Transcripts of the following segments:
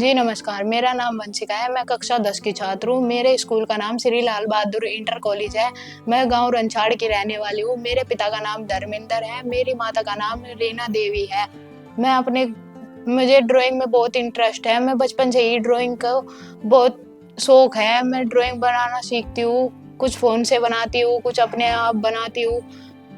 जी नमस्कार, मेरा नाम वंशिका है, मैं कक्षा 10 की छात्र हूँ। मेरे स्कूल का नाम श्री लाल बहादुर इंटर कॉलेज है। मैं गाँव रनछाड़ की रहने वाली हूँ। मेरे पिता का नाम धर्मेंद्र है, मेरी माता का नाम रीना देवी है। मैं अपने मुझे ड्राइंग में बहुत इंटरेस्ट है, मैं बचपन से ही ड्राइंग का बहुत शौक है। मैं ड्राइंग बनाना सीखती हूँ, कुछ फ़ोन से बनाती हूँ, कुछ अपने आप बनाती हूँ।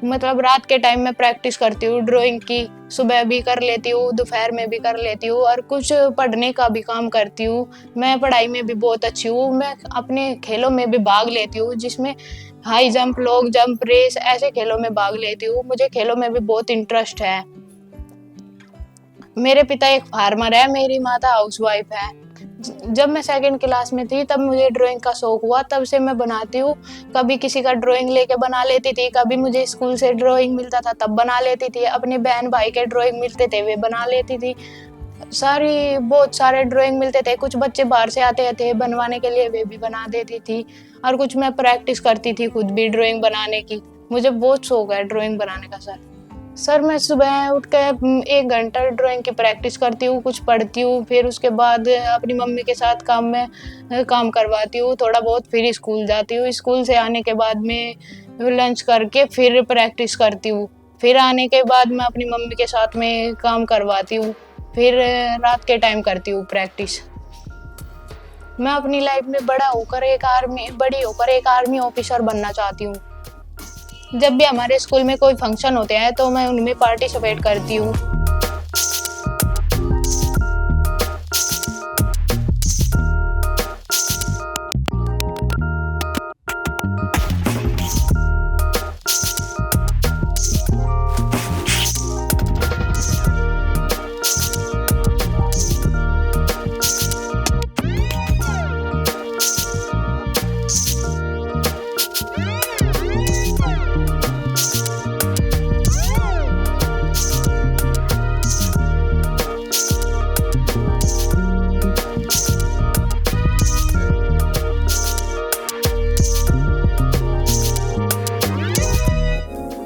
मतलब रात के टाइम में प्रैक्टिस करती हूँ ड्राइंग की, सुबह भी कर लेती हूँ, दोपहर में भी कर लेती हूँ और कुछ पढ़ने का भी काम करती हूँ। मैं पढ़ाई में भी बहुत अच्छी हूँ। मैं अपने खेलों में भी भाग लेती हूँ, जिसमें high jump, long jump, race ऐसे खेलों में भाग लेती हूँ। मुझे खेलों में भी बहुत इंटरेस्ट है। मेरे पिता एक फार्मर है, मेरी माता हाउसवाइफ है। जब मैं सेकंड क्लास में थी तब मुझे ड्राइंग का शौक हुआ, तब से मैं बनाती हूँ। कभी किसी का ड्राइंग लेके बना लेती थी, कभी मुझे स्कूल से ड्राइंग मिलता था तब बना लेती थी, अपने बहन भाई के ड्राइंग मिलते थे वे बना लेती थी। बहुत सारे ड्राइंग मिलते थे, कुछ बच्चे बाहर से आते थे बनवाने के लिए, वे भी बना देती थी और कुछ मैं प्रैक्टिस करती थी खुद भी ड्राइंग बनाने की। मुझे बहुत शौक है ड्राइंग बनाने का सर। मैं सुबह उठ के 1 घंटा ड्राइंग की प्रैक्टिस करती हूँ, कुछ पढ़ती हूँ, फिर उसके बाद अपनी मम्मी के साथ काम करवाती हूँ, थोड़ा बहुत, फिर स्कूल जाती हूँ। स्कूल से आने के बाद में लंच करके फिर प्रैक्टिस करती हूँ। फिर आने के बाद मैं अपनी मम्मी के साथ में काम करवाती हूँ, फिर रात के टाइम करती हूँ प्रैक्टिस। मैं अपनी लाइफ में बड़ी होकर एक आर्मी ऑफिसर बनना चाहती हूँ। जब भी हमारे स्कूल में कोई फंक्शन होते हैं तो मैं उनमें पार्टिसिपेट करती हूँ।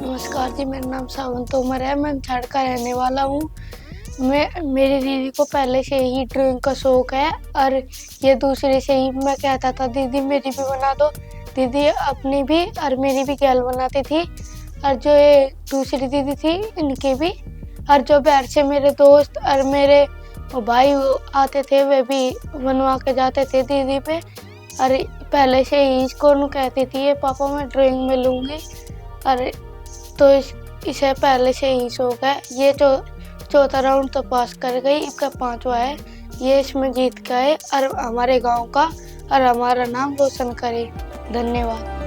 नमस्कार जी, मेरा नाम सावन तोमर है। मैं झाड़ का रहने वाला हूँ। मेरी दीदी को पहले से ही ड्राइंग का शौक है और ये दूसरे से ही मैं कहता था दीदी मेरी भी बना दो। दीदी अपनी भी और मेरी भी गैल बनाती थी और जो ये दूसरी दीदी थी इनकी भी, और जो बाहर से मेरे दोस्त और मेरे भाई आते थे वे भी बनवा के जाते थे दीदी पे। और पहले से ही इसको कहती थी ये पापा मैं ड्राइंग में लूँगी, और तो इसे पहले से ही शौक है। ये तो चौथा राउंड तो पास कर गई, इसका 5वां है। ये इसमें जीत गए और हमारे गांव का और हमारा नाम रोशन करे। धन्यवाद।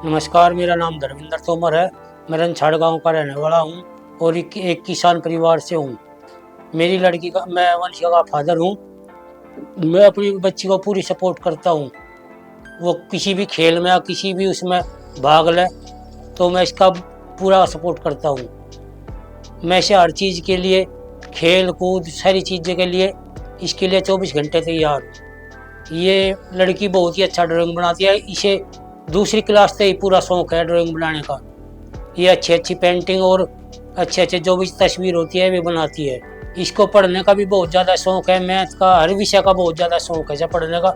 नमस्कार, मेरा नाम धर्मेंद्र तोमर है। मैं रनछाड़ गांव का रहने वाला हूं और एक किसान परिवार से हूं। मेरी लड़की का मैं वंशिका का फादर हूं। मैं अपनी बच्ची को पूरी सपोर्ट करता हूं। वो किसी भी खेल में या किसी भी उसमें भाग ले तो मैं इसका पूरा सपोर्ट करता हूं। मैं इसे हर चीज़ के लिए, खेल कूद सारी चीज़ों के लिए, इसके लिए 24 घंटे तैयार। ये लड़की बहुत ही अच्छा ड्राइंग बनाती है। इसे दूसरी क्लास से ही पूरा शौक है ड्राइंग बनाने का। ये अच्छी अच्छी पेंटिंग और अच्छे जो भी तस्वीर होती है वे बनाती है। इसको पढ़ने का भी बहुत ज़्यादा शौक है। मैथ का, हर विषय का बहुत ज़्यादा शौक है इसे पढ़ने का,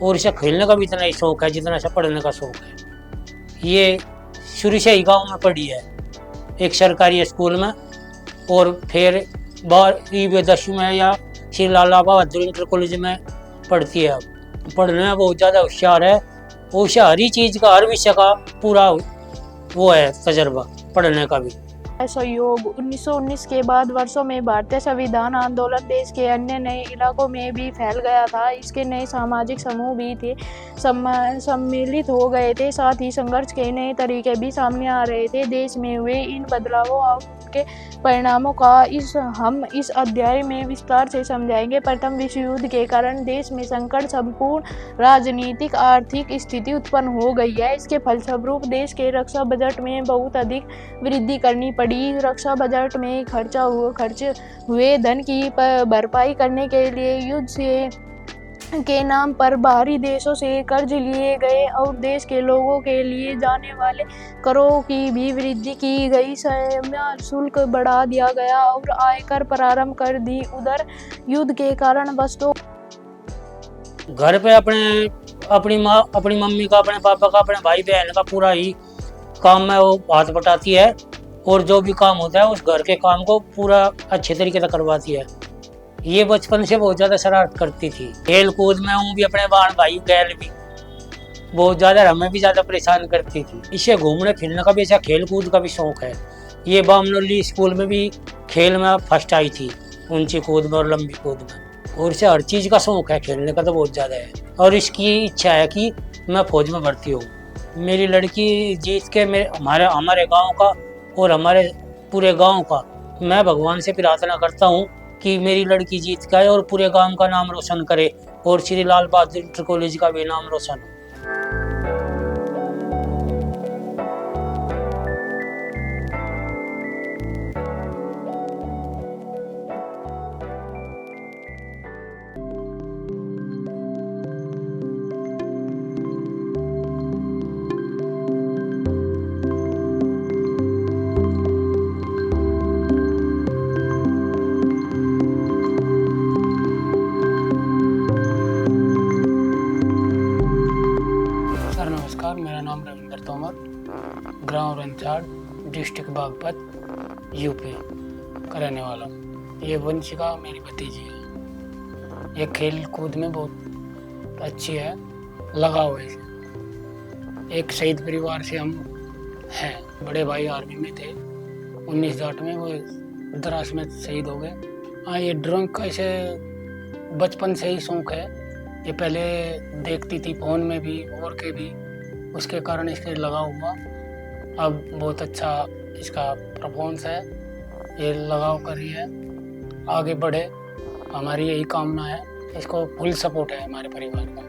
और इसे खेलने का भी इतना ही शौक है जितना इसे पढ़ने का शौक है। ये शुरू से ही गाँव में पढ़ी है, एक सरकारी स्कूल में, और फिर 12वीं 10वीं में या श्री लाल बहादुर इंटर कॉलेज में पढ़ती है। अब पढ़ने में बहुत ज़्यादा होशियार है। उसे हर ही चीज़ का, हर विषय का पूरा वो है तजर्बा पढ़ने का भी। सहयोग 1919 के बाद वर्षों में भारतीय संविधान आंदोलन देश के अन्य नए इलाकों में भी फैल गया था। इसके नए सामाजिक समूह भी थे सम्मिलित हो गए थे। साथ ही संघर्ष के नए तरीके भी सामने आ रहे थे। देश में हुए इन बदलावों और उनके परिणामों का हम इस अध्याय में विस्तार से समझाएंगे। प्रथम विश्व युद्ध के कारण देश में संकट संपूर्ण राजनीतिक आर्थिक स्थिति उत्पन्न हो गई है। इसके फलस्वरूप देश के रक्षा बजट में बहुत अधिक वृद्धि करनी पड़ी। रक्षा बजट में खर्च हुए धन की भरपाई करने के लिए युद्ध से के नाम पर बाहरी देशों से कर्ज लिए गए और देश के लोगों के लिए जाने वाले करों की भी वृद्धि की गई। सीमा शुल्क बढ़ा दिया गया और आयकर प्रारंभ कर दी। उधर युद्ध के कारण वस्तुओं घर पे अपनी माँ, अपनी मम्मी का, अपने पापा का, अपने भाई बहन का पूरा ही काम में वो हाथ बटाती है और जो भी काम होता है उस घर के काम को पूरा अच्छे तरीके से करवाती है। ये बचपन से बहुत ज्यादा शरारत करती थी। खेल कूद में हूँ भी, अपने बहन भाई गैल भी बहुत ज्यादा, हमें भी ज्यादा परेशान करती थी। इसे घूमने फिरने का भी, ऐसा खेल कूद का भी शौक है। ये बामनोली स्कूल में भी खेल में फर्स्ट आई थी, ऊंची कूद में और लंबी कूद में। और इसे हर चीज का शौक है, खेलने का तो बहुत ज्यादा है। और इसकी इच्छा है कि मैं फौज में भर्ती हूँ। मेरी लड़की जीत के हमारे गाँव का और हमारे पूरे गाँव का मैं भगवान से प्रार्थना करता हूँ कि मेरी लड़की जीत के आए और पूरे गांव का नाम रोशन करे और श्री लाल बहादुर इंटर कॉलेज का भी नाम रोशन हो। मेरा नाम रविंदर तोमर, ग्राम रंचाड़, डिस्ट्रिक्ट बागपत, यूपी का रहने वाला हूँ। ये वंशिका मेरी भतीजी है। ये खेल कूद में बहुत अच्छी है, लगाव है इसे। एक शहीद परिवार से हम हैं। बड़े भाई आर्मी में थे, 1960 में वो द्रास में शहीद हो गए। हाँ, ये ड्राइंग का इसे बचपन से ही शौक है। ये पहले देखती थी फ़ोन में भी और के भी, उसके कारण इसके लगा हुआ। अब बहुत अच्छा इसका परफॉर्मेंस है, ये लगाव कर रही है, आगे बढ़े, हमारी यही कामना है। इसको फुल सपोर्ट है हमारे परिवार का।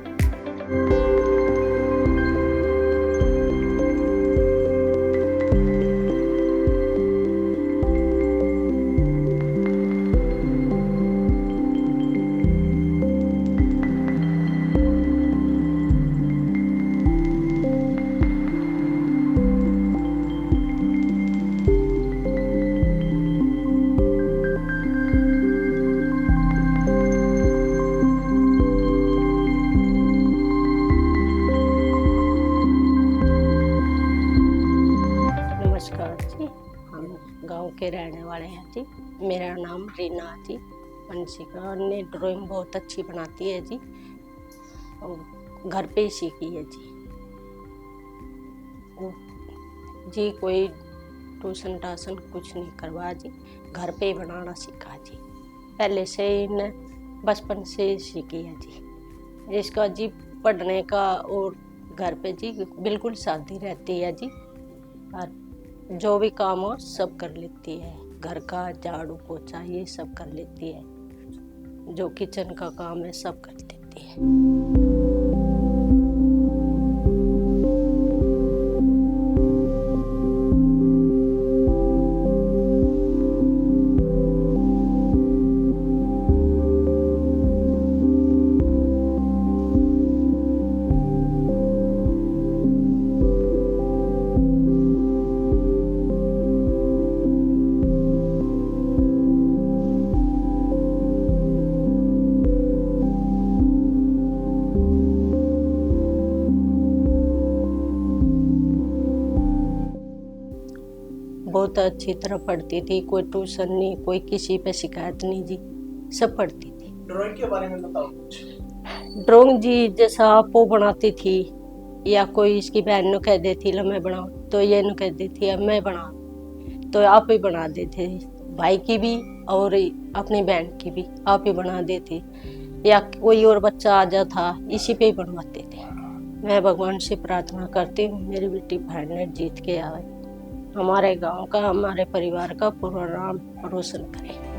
गांव के रहने वाले हैं जी। मेरा नाम रीना जी। वंशिका ने ड्राइंग बहुत अच्छी बनाती है जी, और घर पे ही सीखी है जी। कोई ट्यूशन टाशन कुछ नहीं करवा जी, घर पे ही बनाना सीखा जी। पहले से ही ने बचपन से ही सीखी है जी। इसका जी पढ़ने का और घर पे जी बिल्कुल शांति रहती है जी, और जो भी काम हो सब कर लेती है। घर का झाड़ू पोछा ये सब कर लेती है, जो किचन का काम है सब कर देती है। बहुत अच्छी तरह पढ़ती थी, कोई ट्यूशन नहीं, कोई किसी पे शिकायत नहीं जी, सब पढ़ती थी। ड्राइंग के बारे में बताओ कुछ। ड्राइंग जी जैसा आप वो बनाती थी, या कोई इसकी बहन ने कह देती लो मैं बनाऊं, तो ये न कह देती अब मैं बनाऊं। तो आप ही बना देते, भाई की भी और अपनी बहन की भी आप ही बना देते, या कोई और बच्चा आ जाता इसी पे ही बनवाते थे। मैं भगवान से प्रार्थना करती हूँ मेरी बेटी फाइनल जीत के आए, हमारे गांव का, हमारे परिवार का पूरा नाम रोशन करे।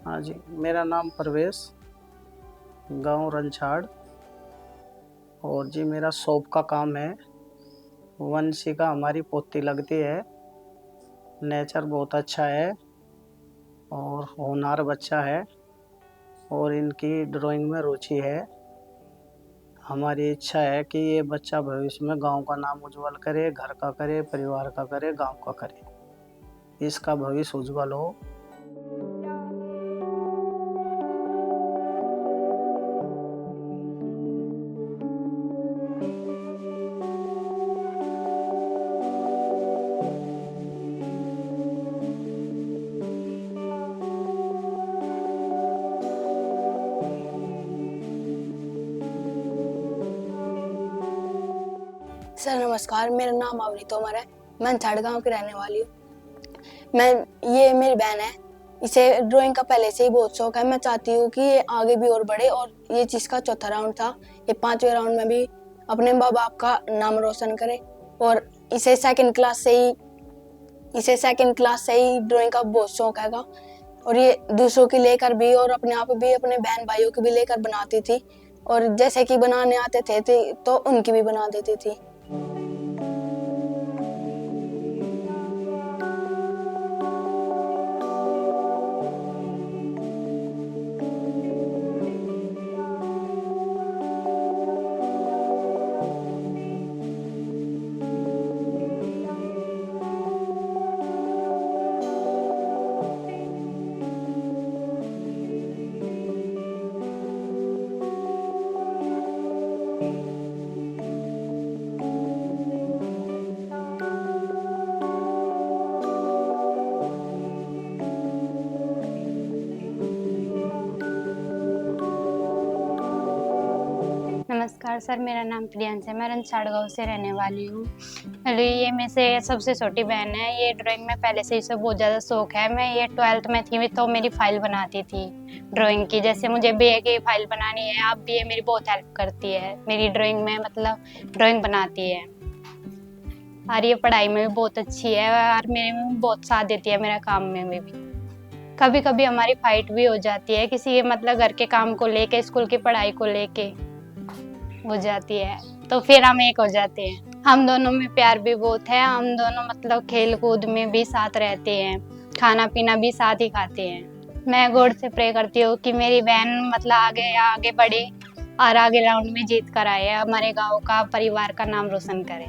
हाँ जी, मेरा नाम परवेश, गांव रंछाड़, और जी मेरा शॉप का काम है। वंशिका हमारी पोती लगती है, नेचर बहुत अच्छा है और होनहार बच्चा है और इनकी ड्राइंग में रुचि है। हमारी इच्छा है कि ये बच्चा भविष्य में गांव का नाम उज्जवल करे, घर का करे, परिवार का करे, गांव का करे, इसका भविष्य उज्जवल हो। सर नमस्कार, मेरा नाम अवनी तोमर है। मैं छड़ गांव की रहने वाली हूँ। ये मेरी बहन है, इसे ड्राइंग का पहले से ही बहुत शौक है। मैं चाहती हूँ कि ये आगे भी और बढ़े, और ये जिसका चौथा राउंड था, ये 5वें राउंड में भी अपने माँ बाप का नाम रोशन करे। और इसे सेकंड क्लास से ही ड्राइंग का बहुत शौक हैगा, और ये दूसरों की लेकर भी और अपने आप भी, अपने बहन भाइयों की भी लेकर बनाती थी, और जैसे कि बनाने आते थे तो उनकी भी बना देती थी। नमस्कार सर, मेरा नाम प्रियांश है। मैं रंछाड़ गाँव से रहने वाली हूँ। ये में से सबसे छोटी बहन है। ये ड्राइंग में पहले से इसे बहुत ज़्यादा शौक है। मैं ये 12th में थी तो मेरी फाइल बनाती थी ड्राइंग की। जैसे मुझे बीए की फाइल बनानी है, अब भी ये मेरी बहुत हेल्प करती है मेरी ड्राइंग में, मतलब ड्राइंग बनाती है। और ये पढ़ाई में भी बहुत अच्छी है और मेरे में भी बहुत साथ देती है, मेरा काम में भी। कभी कभी हमारी फाइट भी हो जाती है किसी मतलब घर के काम को लेके, स्कूल की पढ़ाई को लेके हो जाती है, तो फिर हम एक हो जाते हैं। हम दोनों में प्यार भी बहुत है। हम दोनों मतलब खेल कूद में भी साथ रहते हैं, खाना पीना भी साथ ही खाते हैं। मैं गॉड से प्रे करती हूँ कि मेरी बहन मतलब आगे बढ़े और आगे राउंड में जीत कर आए, हमारे गांव का, परिवार का नाम रोशन करे।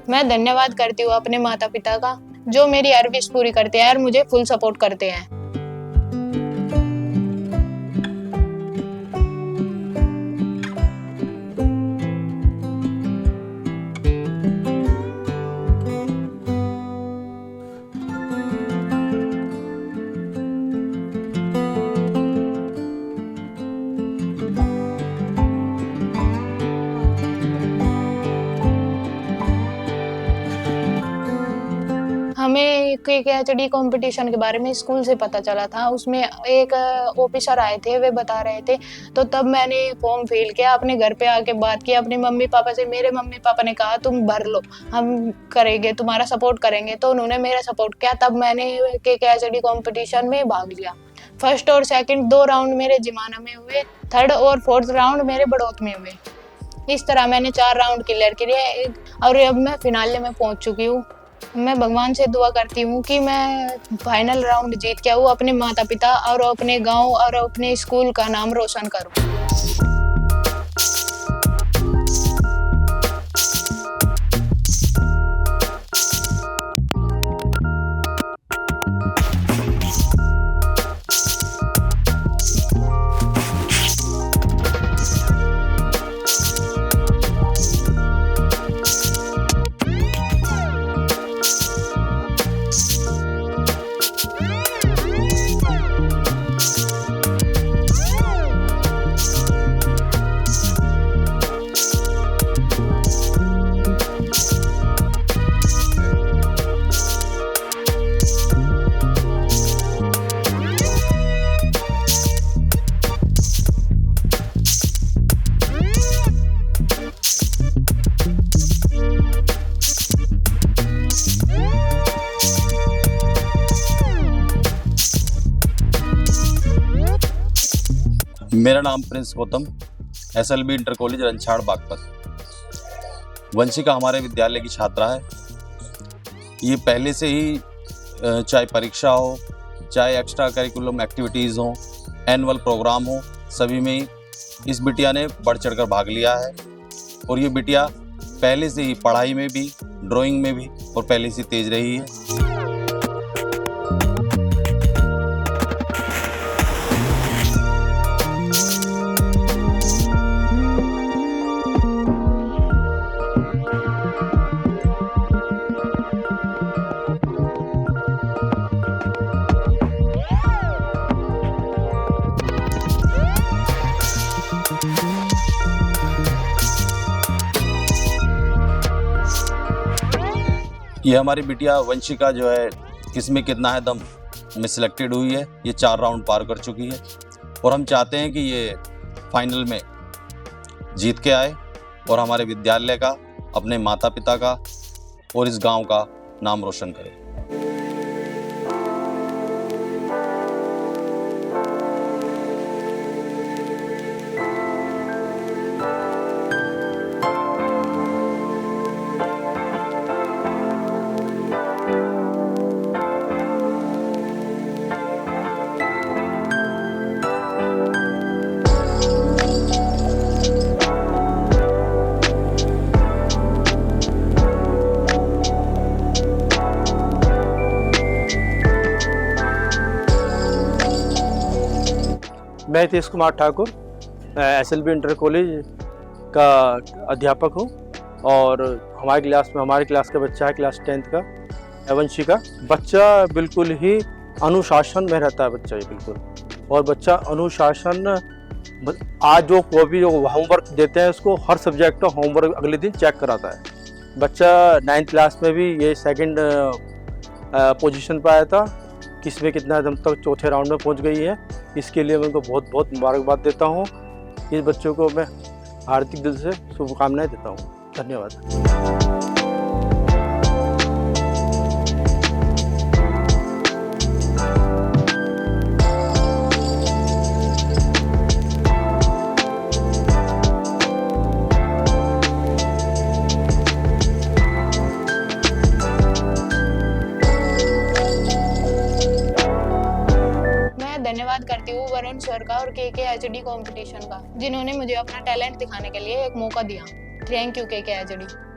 मैं धन्यवाद करती हूँ अपने माता पिता का, जो मेरी हर विश पूरी करते हैं और मुझे फुल सपोर्ट करते हैं। हमें एक KKHD कंपटीशन के बारे में स्कूल से पता चला था। उसमें एक ऑफिसर आए थे, वे बता रहे थे, तो तब मैंने फॉर्म फिल किया, अपने घर पे आके बात की अपने मम्मी पापा से। मेरे मम्मी पापा ने कहा तुम भर लो, हम करेंगे, तुम्हारा सपोर्ट करेंगे। तो उन्होंने मेरा सपोर्ट किया, तब मैंने KKHD कंपटीशन में भाग लिया। फर्स्ट और सेकंड 2 राउंड मेरे जिमाना में हुए, थर्ड और फोर्थ राउंड मेरे बड़ौत में हुए। इस तरह मैंने 4 राउंड क्लियर किए और अब मैं फिनाले में पहुंच चुकी हूँ। मैं भगवान से दुआ करती हूँ कि मैं फाइनल राउंड जीत के आऊँ, अपने माता पिता और अपने गांव और अपने स्कूल का नाम रोशन करूँ। मेरा नाम Prince Gautam, SLB inter college Ranchhad Baghpat. Vanshika हमारे विद्यालय की छात्रा है। ये पहले से ही चाहे परीक्षा हो, चाहे एक्स्ट्रा करिकुलम एक्टिविटीज़ हो, एनुअल प्रोग्राम हो, सभी में ही इस बिटिया ने बढ़ चढ़कर भाग लिया है। और ये बिटिया पहले से ही पढ़ाई में भी, ड्राइंग में भी और पहले से तेज रही है। ये हमारी बिटिया वंशिका जो है, किसमें कितना है दम में सिलेक्टेड हुई है। ये 4 राउंड पार कर चुकी है और हम चाहते हैं कि ये फाइनल में जीत के आए और हमारे विद्यालय का, अपने माता पिता का और इस गांव का नाम रोशन करे। मैं Hitesh Kumar Thakur SLB inter college का अध्यापक हूँ और हमारी क्लास का बच्चा है, क्लास 10th का वंशिका। बच्चा बिल्कुल ही अनुशासन में रहता है, बच्चा ये बिल्कुल। और बच्चा अनुशासन, आज जो कोई भी होमवर्क देते हैं उसको हर सब्जेक्ट का होमवर्क अगले दिन चेक कराता है। बच्चा 9th क्लास में भी ये 2nd पोजीशन पर आया था। किसमें कितना दम तक 4थे राउंड में पहुंच गई है। इसके लिए मैं उनको बहुत बहुत मुबारकबाद देता हूं। इस बच्चों को मैं हार्दिक दिल से शुभकामनाएं देता हूं। धन्यवाद। धन्यवाद करती हूँ वरुण सर का और KKHD कंपटीशन का, जिन्होंने मुझे अपना टैलेंट दिखाने के लिए एक मौका दिया। Thank you KKHD।